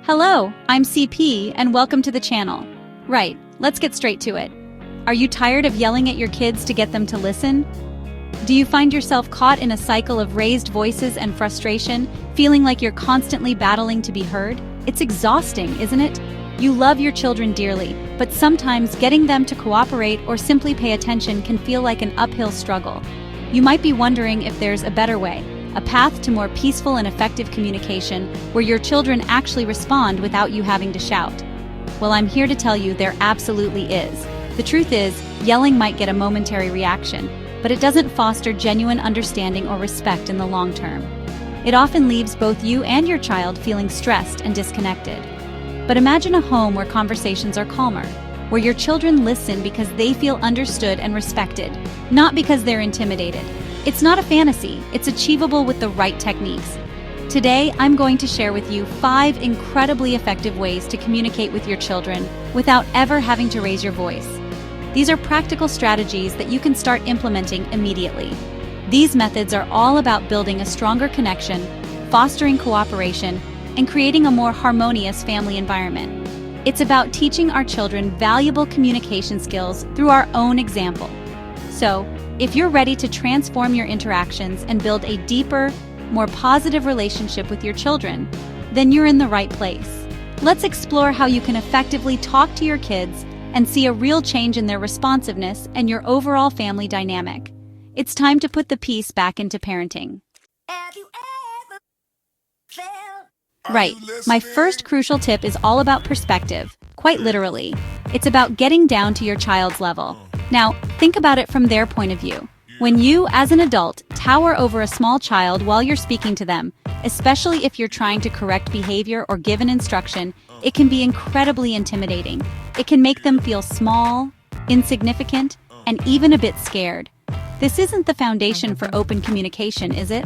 Hello, I'm CP and welcome to the channel. Right, let's get straight to it. Are you tired of yelling at your kids to get them to listen? Do you find yourself caught in a cycle of raised voices and frustration, feeling like you're constantly battling to be heard? It's exhausting, isn't it? You love your children dearly, but sometimes getting them to cooperate or simply pay attention can feel like an uphill struggle. You might be wondering if there's a better way, a path to more peaceful and effective communication where your children actually respond without you having to shout. Well, I'm here to tell you there absolutely is. The truth is, yelling might get a momentary reaction, but it doesn't foster genuine understanding or respect in the long term. It often leaves both you and your child feeling stressed and disconnected. But imagine a home where conversations are calmer, where your children listen because they feel understood and respected, not because they're intimidated. It's not a fantasy, it's achievable with the right techniques. Today, I'm going to share with you 5 incredibly effective ways to communicate with your children without ever having to raise your voice. These are practical strategies that you can start implementing immediately. These methods are all about building a stronger connection, fostering cooperation, and creating a more harmonious family environment. It's about teaching our children valuable communication skills through our own example. So, if you're ready to transform your interactions and build a deeper, more positive relationship with your children, then you're in the right place. Let's explore how you can effectively talk to your kids and see a real change in their responsiveness and your overall family dynamic. It's time to put the peace back into parenting. Right, my first crucial tip is all about perspective, quite literally. It's about getting down to your child's level. Now, think about it from their point of view. When you, as an adult, tower over a small child while you're speaking to them, especially if you're trying to correct behavior or give an instruction, it can be incredibly intimidating. It can make them feel small, insignificant, and even a bit scared. This isn't the foundation for open communication, is it?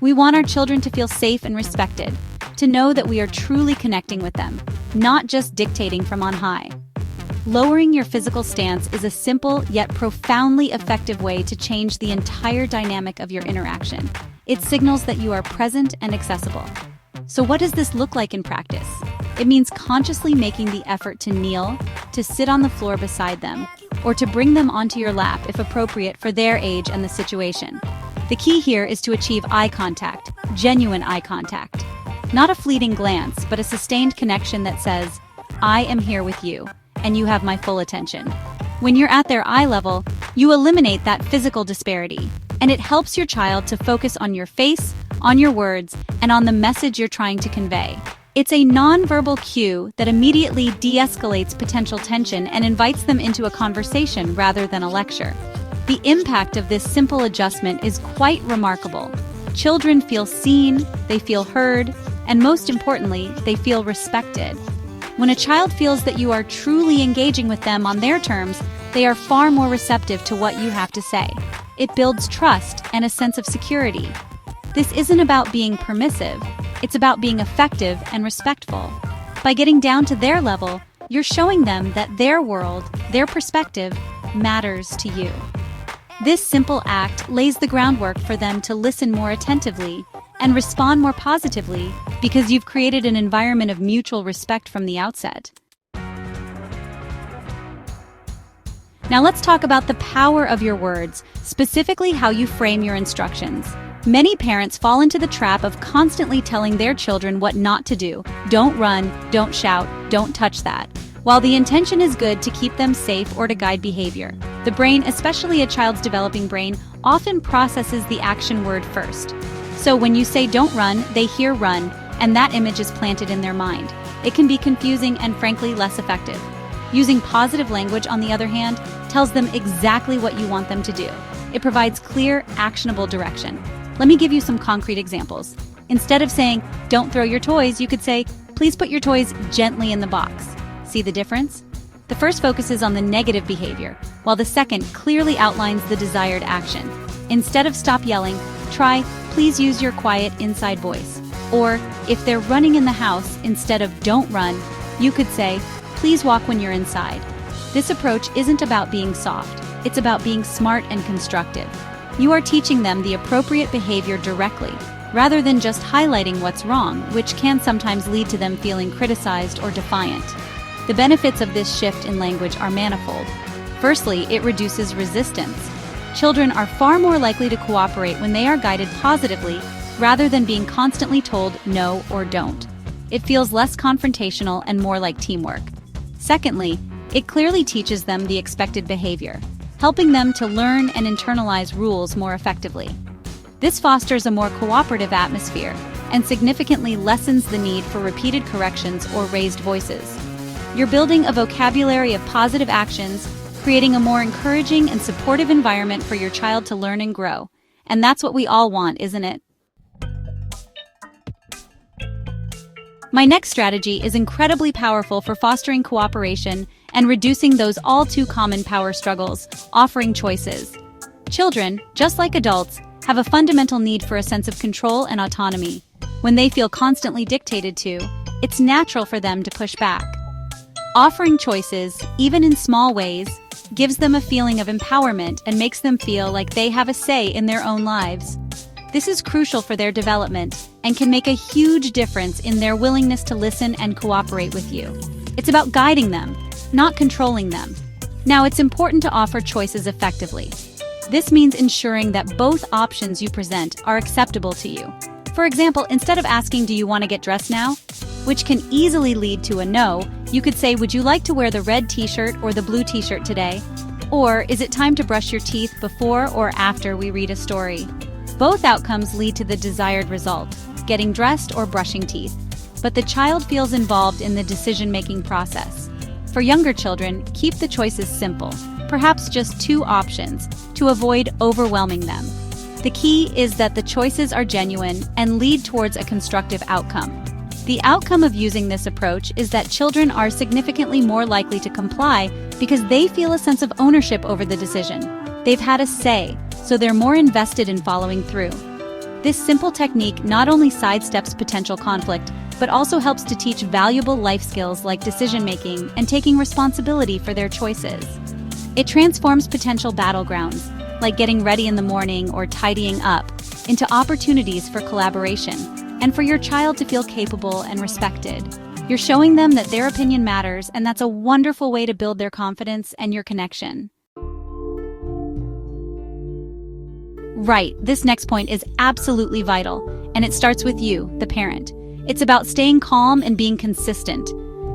We want our children to feel safe and respected, to know that we are truly connecting with them, not just dictating from on high. Lowering your physical stance is a simple yet profoundly effective way to change the entire dynamic of your interaction. It signals that you are present and accessible. So what does this look like in practice? It means consciously making the effort to kneel, to sit on the floor beside them, or to bring them onto your lap if appropriate for their age and the situation. The key here is to achieve eye contact, genuine eye contact. Not a fleeting glance, but a sustained connection that says, "I am here with you, and you have my full attention." When you're at their eye level, you eliminate that physical disparity, and it helps your child to focus on your face, on your words, and on the message you're trying to convey. It's a nonverbal cue that immediately de-escalates potential tension and invites them into a conversation rather than a lecture. The impact of this simple adjustment is quite remarkable. Children feel seen, they feel heard, and most importantly, they feel respected. When a child feels that you are truly engaging with them on their terms, they are far more receptive to what you have to say. It builds trust and a sense of security. This isn't about being permissive, it's about being effective and respectful. By getting down to their level, you're showing them that their world, their perspective, matters to you. This simple act lays the groundwork for them to listen more attentively and respond more positively because you've created an environment of mutual respect from the outset. Now let's talk about the power of your words, specifically how you frame your instructions. Many parents fall into the trap of constantly telling their children what not to do. Don't run, don't shout, don't touch that. While the intention is good to keep them safe or to guide behavior, the brain, especially a child's developing brain, often processes the action word first. So when you say don't run, they hear run, and that image is planted in their mind. It can be confusing and frankly less effective. Using positive language, on the other hand, tells them exactly what you want them to do. It provides clear, actionable direction. Let me give you some concrete examples. Instead of saying, "Don't throw your toys," you could say, "Please put your toys gently in the box." See the difference? The first focuses on the negative behavior, while the second clearly outlines the desired action. Instead of "Stop yelling," try "Please use your quiet inside voice." Or, if they're running in the house, instead of "Don't run," you could say, "Please walk when you're inside." This approach isn't about being soft, it's about being smart and constructive. You are teaching them the appropriate behavior directly, rather than just highlighting what's wrong, which can sometimes lead to them feeling criticized or defiant. The benefits of this shift in language are manifold. Firstly, it reduces resistance. Children are far more likely to cooperate when they are guided positively rather than being constantly told no or don't. It feels less confrontational and more like teamwork. Secondly, it clearly teaches them the expected behavior, helping them to learn and internalize rules more effectively. This fosters a more cooperative atmosphere and significantly lessens the need for repeated corrections or raised voices. You're building a vocabulary of positive actions, creating a more encouraging and supportive environment for your child to learn and grow. And that's what we all want, isn't it? My next strategy is incredibly powerful for fostering cooperation and reducing those all too common power struggles, offering choices. Children, just like adults, have a fundamental need for a sense of control and autonomy. When they feel constantly dictated to, it's natural for them to push back. Offering choices, even in small ways, gives them a feeling of empowerment and makes them feel like they have a say in their own lives. This is crucial for their development and can make a huge difference in their willingness to listen and cooperate with you. It's about guiding them, not controlling them. Now, it's important to offer choices effectively. This means ensuring that both options you present are acceptable to you. For example, instead of asking, "Do you want to get dressed now?" which can easily lead to a no, you could say, "Would you like to wear the red t-shirt or the blue t-shirt today?" Or, "Is it time to brush your teeth before or after we read a story?" Both outcomes lead to the desired result, getting dressed or brushing teeth, but the child feels involved in the decision-making process. For younger children, keep the choices simple, perhaps just 2 options, to avoid overwhelming them. The key is that the choices are genuine and lead towards a constructive outcome. The outcome of using this approach is that children are significantly more likely to comply because they feel a sense of ownership over the decision. They've had a say, so they're more invested in following through. This simple technique not only sidesteps potential conflict, but also helps to teach valuable life skills like decision-making and taking responsibility for their choices. It transforms potential battlegrounds, like getting ready in the morning or tidying up, into opportunities for collaboration, and for your child to feel capable and respected. You're showing them that their opinion matters, and that's a wonderful way to build their confidence and your connection. Right, this next point is absolutely vital, and it starts with you, the parent. It's about staying calm and being consistent.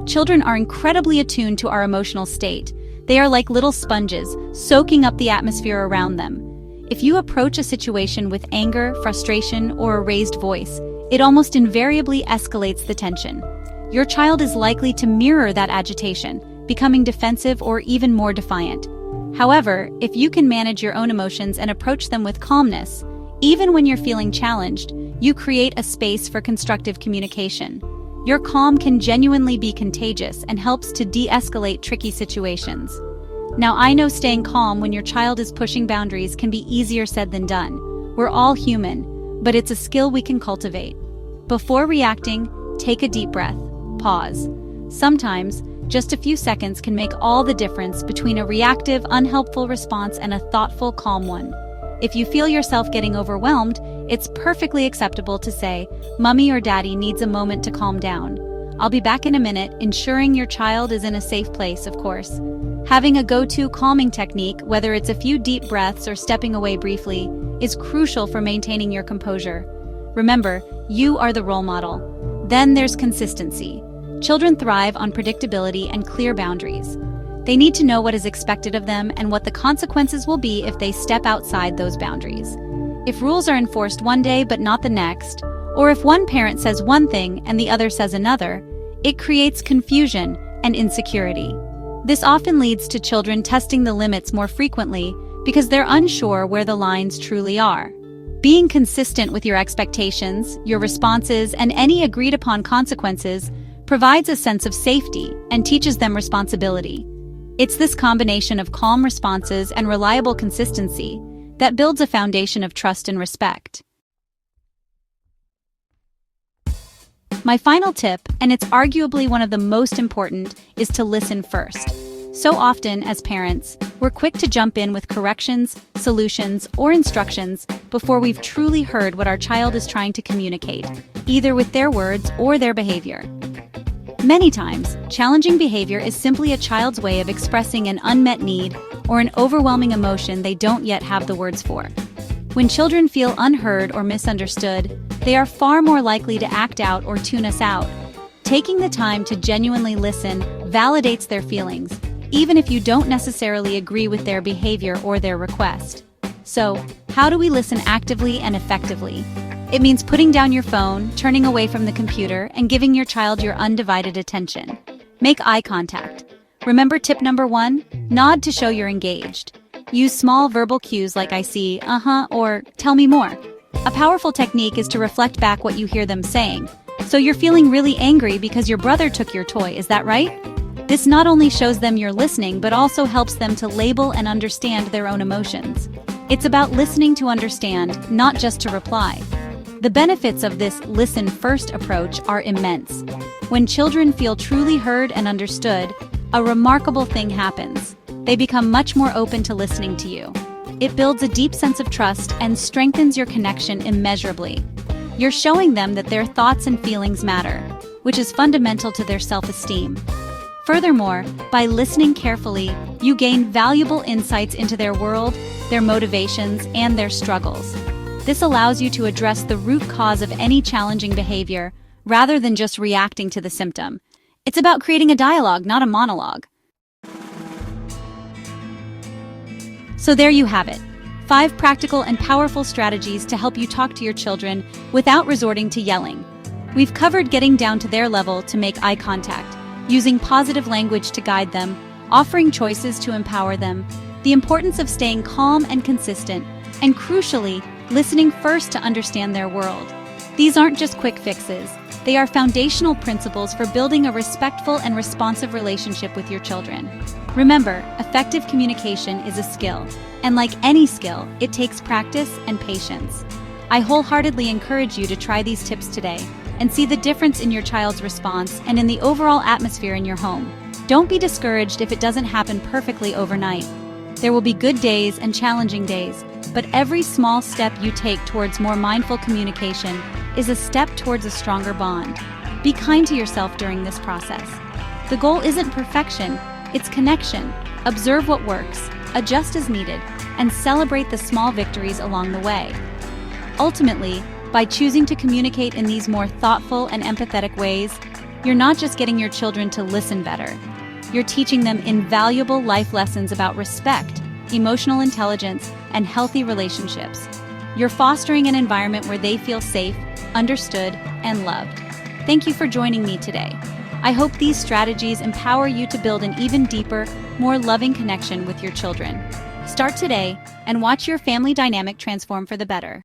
Children are incredibly attuned to our emotional state. They are like little sponges, soaking up the atmosphere around them. If you approach a situation with anger, frustration, or a raised voice, it almost invariably escalates the tension. Your child is likely to mirror that agitation, becoming defensive or even more defiant. However, if you can manage your own emotions and approach them with calmness, even when you're feeling challenged, you create a space for constructive communication. Your calm can genuinely be contagious and helps to de-escalate tricky situations. Now, I know staying calm when your child is pushing boundaries can be easier said than done. We're all human, but it's a skill we can cultivate. Before reacting, take a deep breath. Pause. Sometimes, just a few seconds can make all the difference between a reactive, unhelpful response and a thoughtful, calm one. If you feel yourself getting overwhelmed, it's perfectly acceptable to say, "Mommy or Daddy needs a moment to calm down. I'll be back in a minute," ensuring your child is in a safe place, of course. Having a go-to calming technique, whether it's a few deep breaths or stepping away briefly, is crucial for maintaining your composure. Remember, you are the role model. Then there's consistency. Children thrive on predictability and clear boundaries. They need to know what is expected of them and what the consequences will be if they step outside those boundaries. If rules are enforced one day but not the next, or if one parent says one thing and the other says another, it creates confusion and insecurity. This often leads to children testing the limits more frequently because they're unsure where the lines truly are. Being consistent with your expectations, your responses, and any agreed-upon consequences provides a sense of safety and teaches them responsibility. It's this combination of calm responses and reliable consistency that builds a foundation of trust and respect. My final tip, and it's arguably one of the most important, is to listen first. So often, as parents, We're quick to jump in with corrections, solutions, or instructions before we've truly heard what our child is trying to communicate, either with their words or their behavior. Many times, challenging behavior is simply a child's way of expressing an unmet need or an overwhelming emotion they don't yet have the words for. When children feel unheard or misunderstood, they are far more likely to act out or tune us out. Taking the time to genuinely listen validates their feelings, even if you don't necessarily agree with their behavior or their request. So, how do we listen actively and effectively? It means putting down your phone, turning away from the computer, and giving your child your undivided attention. Make eye contact. Remember tip number 1? Nod to show you're engaged. Use small verbal cues like I see, or tell me more. A powerful technique is to reflect back what you hear them saying. So you're feeling really angry because your brother took your toy, is that right? This not only shows them you're listening, but also helps them to label and understand their own emotions. It's about listening to understand, not just to reply. The benefits of this listen-first approach are immense. When children feel truly heard and understood, a remarkable thing happens. They become much more open to listening to you. It builds a deep sense of trust and strengthens your connection immeasurably. You're showing them that their thoughts and feelings matter, which is fundamental to their self-esteem. Furthermore, by listening carefully, you gain valuable insights into their world, their motivations, and their struggles. This allows you to address the root cause of any challenging behavior, rather than just reacting to the symptom. It's about creating a dialogue, not a monologue. So there you have it. 5 practical and powerful strategies to help you talk to your children without resorting to yelling. We've covered getting down to their level to make eye contact, using positive language to guide them, offering choices to empower them, the importance of staying calm and consistent, and crucially, listening first to understand their world. These aren't just quick fixes. They are foundational principles for building a respectful and responsive relationship with your children. Remember, effective communication is a skill, and like any skill, it takes practice and patience. I wholeheartedly encourage you to try these tips today and see the difference in your child's response and in the overall atmosphere in your home. Don't be discouraged if it doesn't happen perfectly overnight. There will be good days and challenging days, but every small step you take towards more mindful communication is a step towards a stronger bond. Be kind to yourself during this process. The goal isn't perfection, it's connection. Observe what works, adjust as needed, and celebrate the small victories along the way. Ultimately, by choosing to communicate in these more thoughtful and empathetic ways, you're not just getting your children to listen better. You're teaching them invaluable life lessons about respect, emotional intelligence, and healthy relationships. You're fostering an environment where they feel safe, understood, and loved. Thank you for joining me today. I hope these strategies empower you to build an even deeper, more loving connection with your children. Start today and watch your family dynamic transform for the better.